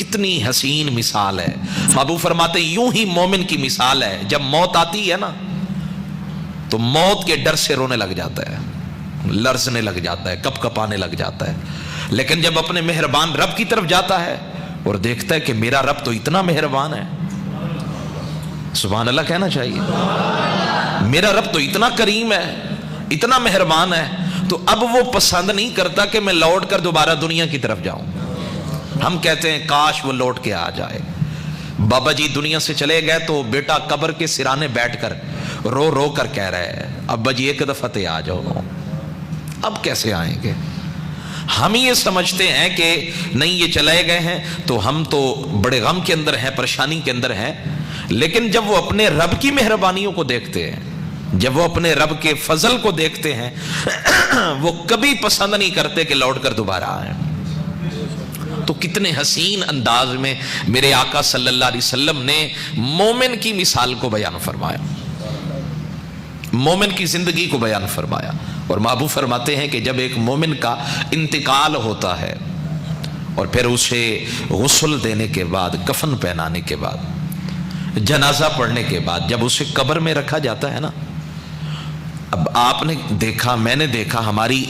कितनी हसीन मिसाल है। महबूब फरमाते यूं ही मोमिन की मिसाल है, जब मौत आती है ना तो मौत के डर से रोने लग जाता है, लरसने लग जाता है, कपकपाने लग जाता है। लेकिन जब अपने मेहरबान रब की तरफ जाता है और देखता है कि मेरा रब तो इतना मेहरबान है, सुभान अल्लाह कहना चाहिए, मेरा रब तो इतना करीम है, इतना मेहरबान है, तो अब वो पसंद नहीं करता कि मैं लौट कर दोबारा दुनिया की तरफ जाऊं। हम कहते हैं काश वो लौट के आ जाए। बाबा जी दुनिया से चले गए तो बेटा कब्र के सिराने बैठकर रो रो कर कह रहा है अब्बा जी एक दफा ते आ जाओ। अब कैसे आएंगे? हम ये समझते हैं कि नहीं ये चले गए हैं तो हम तो बड़े गम के अंदर हैं, परेशानी के अंदर हैं। लेकिन जब वो अपने रब की मेहरबानियों को देखते हैं, जब वो अपने रब के फजल को देखते हैं, वो कभी पसंद नहीं करते कि लौट कर दोबारा आए। तो कितने हसीन अंदाज में मेरे आका सल्लल्लाहु अलैहि वसल्लम ने मोमिन की मिसाल को बयान फरमाया, मोमिन की जिंदगी को बयान फरमाया। और महबूब फरमाते हैं कि जब एक मोमिन का इंतकाल होता है और फिर उसे गुस्ल देने के बाद, कफन पहनाने के बाद, जनाजा पढ़ने के बाद जब उसे कब्र में रखा जाता है ना, अब आपने देखा, मैंने देखा, हमारी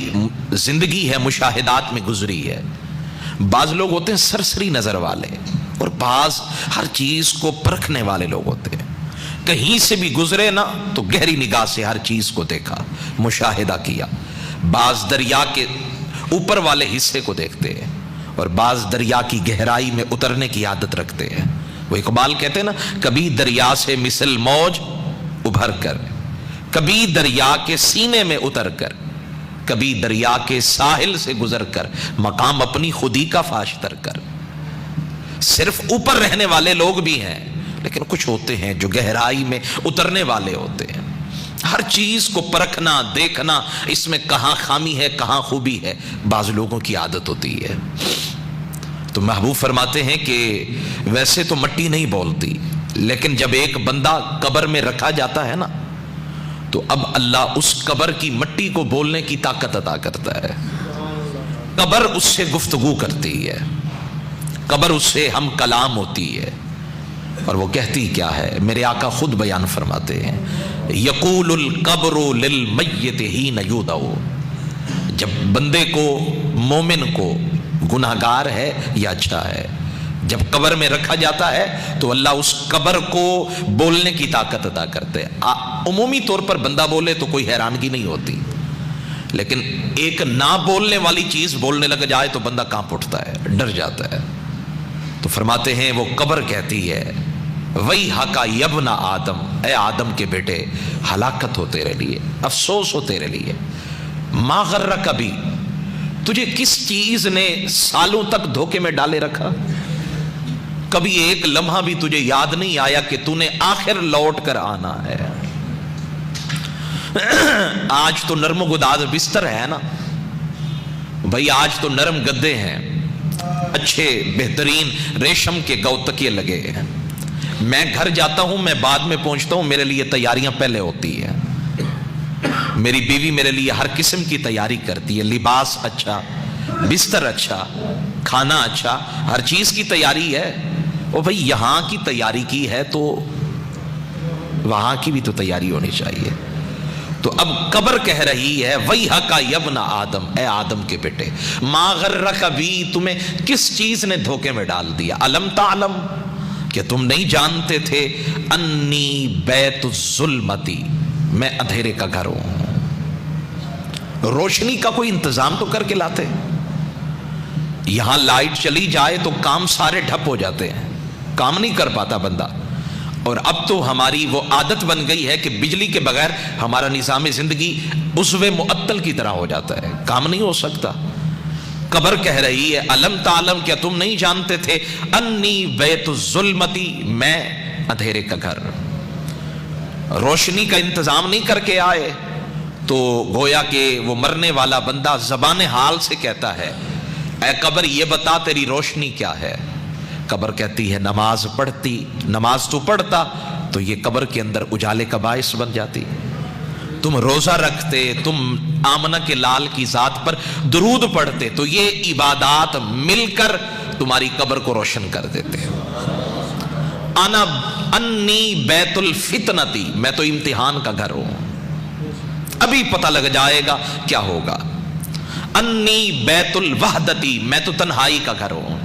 जिंदगी है मुशाहिदात में गुजरी है। बाज लोग होते हैं सरसरी नजर वाले और बाज हर चीज को परखने वाले लोग होते हैं। कहीं से भी गुजरे ना तो गहरी निगाह से हर चीज को देखा, मुशाहिदा किया। बाज दरिया के ऊपर वाले हिस्से को देखते हैं और बाज दरिया की गहराई में उतरने की आदत रखते हैं। वो इकबाल कहते हैं ना, कभी दरिया से मिसल मौज उभर कर, कभी दरिया के सीने में उतर कर, कभी दरिया के साहिल से गुजर कर, मकाम अपनी खुदी का फाश तर कर। सिर्फ ऊपर रहने वाले लोग भी हैं, लेकिन कुछ होते हैं जो गहराई में उतरने वाले होते हैं। हर चीज को परखना, देखना, इसमें कहां खामी है, कहां खूबी है, बाज लोगों की आदत होती है। तो महबूब फरमाते हैं कि वैसे तो मट्टी नहीं बोलती, लेकिन जब एक बंदा कब्र में रखा जाता है ना तो अब अल्लाह उस कब्र की मट्टी को बोलने की ताकत अता करता है। कब्र उससे गुफ्तगू करती है, कब्र उससे हम कलाम होती है। और वो कहती क्या है, मेरे आका खुद बयान फरमाते हैं, यकूलुल कब्रु लिल मय्यित हीन युदऊ। जब बंदे को, मोमिन को, गुनाहगार है या अच्छा है, जब कब्र में रखा जाता है तो अल्लाह उस कब्र को बोलने की ताकत अदा करते हैं। उमूमी तौर पर बंदा बोले तो कोई हैरानगी नहीं होती, लेकिन एक ना बोलने वाली चीज बोलने लग जाए तो बंदा कांप उठता है, डर जाता है। तो फरमाते हैं वो कब्र कहती है, वही हका यबना आदम, ए आदम के बेटे, हलाकत हो तेरे लिए, अफसोस हो तेरे लिए। मा गर्रा, कभी तुझे किस चीज ने सालों तक धोखे में डाले रखा? कभी एक लम्हा भी तुझे याद नहीं आया कि तूने आखिर लौट कर आना है? आज तो नरम गुदाज बिस्तर है ना भाई, आज तो नरम गद्दे हैं, अच्छे बेहतरीन रेशम के गौतकिए लगे हैं। मैं घर जाता हूं, मैं बाद में पहुंचता हूं, मेरे लिए तैयारियां पहले होती है। मेरी बीवी मेरे लिए हर किस्म की तैयारी करती है, लिबास अच्छा, बिस्तर अच्छा, खाना अच्छा, हर चीज की तैयारी है। ओ भाई, यहां की तैयारी की है तो वहां की भी तो तैयारी होनी चाहिए। तो अब कब्र कह रही है, वही हका यबना आदम, ए आदम के बेटे, मा गर्रा, कभी तुम्हें किस चीज ने धोखे में डाल दिया? अलम तालम, कि तुम नहीं जानते थे, अन्नी बैतुज़्ज़ुल्मती, मैं अंधेरे का घर हूं। रोशनी का कोई इंतजाम तो करके लाते। यहां लाइट चली जाए तो काम सारे ठप हो जाते हैं, काम नहीं कर पाता बंदा। और अब तो हमारी वो आदत बन गई है कि बिजली के बगैर हमारा निज़ाम जिंदगी उस्वे मुअत्तल की तरह हो जाता है, काम नहीं हो सकता। कब्र कह रही है, अलम तालम, क्या तुम नहीं जानते थे, अन्नी बैतुज़्ज़ुल्मती, मैं अंधेरे का घर। रोशनी का इंतजाम नहीं करके आए तो गोया के वो मरने वाला बंदा ज़बान हाल से कहता है, ऐ कब्र ये बता तेरी रोशनी क्या है? कब्र कहती है, नमाज पढ़ती, नमाज तो पढ़ता तो ये कब्र के अंदर उजाले का बाइस बन जाती। तुम रोजा रखते, तुम आमना के लाल की जात पर दुरूद पढ़ते, तो ये इबादात मिलकर تمہاری قبر کو روشن کر دیتے ہیں۔ انا انی بیت الفتنتی، میں تو امتحان کا گھر ہوں، ابھی پتہ لگ جائے گا کیا ہوگا۔ انی بیت الوحدتی، میں تو تنہائی کا گھر ہوں،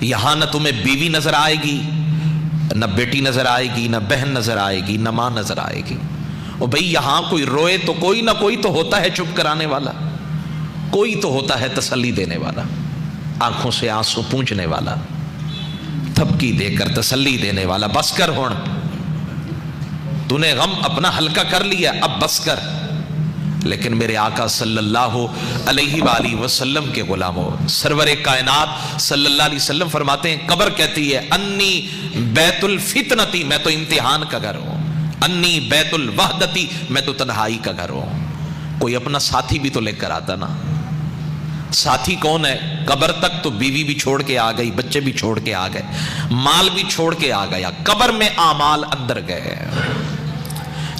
یہاں نہ تمہیں بیوی نظر آئے گی، نہ بیٹی نظر آئے گی، نہ بہن نظر آئے گی، نہ ماں نظر آئے گی۔ اور بھئی یہاں کوئی روئے تو کوئی نہ کوئی تو ہوتا ہے چپ کرانے والا، کوئی تو ہوتا ہے تسلی دینے والا، آنکھوں سے آنسو پونچھنے والا، تھپکی دے کر تسلی دینے والا، بس کر ہون، تو نے غم اپنا ہلکا کر لیا، اب بس کر۔ لیکن میرے آقا صلی اللہ علیہ وآلہ وسلم کے غلاموں، سرور کائنات صلی اللہ علیہ وسلم فرماتے ہیں قبر کہتی ہے انی بیت الفتنتی، میں تو امتحان کا گھر ہوں، انی بیت الوحدتی، میں تو تنہائی کا گھر ہوں۔ کوئی اپنا ساتھی بھی تو لے کر آتا نا، ساتھی کون ہے؟ قبر تک تو بیوی بھی چھوڑ کے آ گئی، بچے بھی چھوڑ کے آ گئے، مال بھی چھوڑ کے آ گیا، قبر میں اعمال اندر گئے،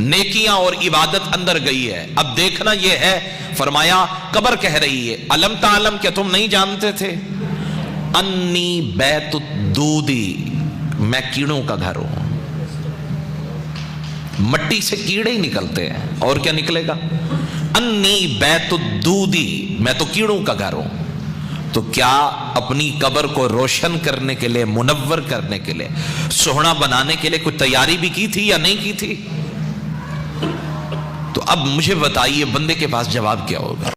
نیکیاں اور عبادت اندر گئی ہے۔ اب دیکھنا یہ ہے، فرمایا قبر کہہ رہی ہے الم تعلم، کیا تم نہیں جانتے تھے؟ انی بیت الدودی، میں کیڑوں کا گھر ہوں، مٹی سے کیڑے ہی نکلتے ہیں، اور کیا نکلے گا؟ انی بیت الدودی، میں تو کیڑوں کا گھر ہوں۔ تو کیا اپنی قبر کو روشن کرنے کے لیے، منور کرنے کے لیے، سوہنا بنانے کے لیے کوئی تیاری بھی کی تھی یا نہیں کی تھی؟ تو اب مجھے بتائیے بندے کے پاس جواب کیا ہوگا؟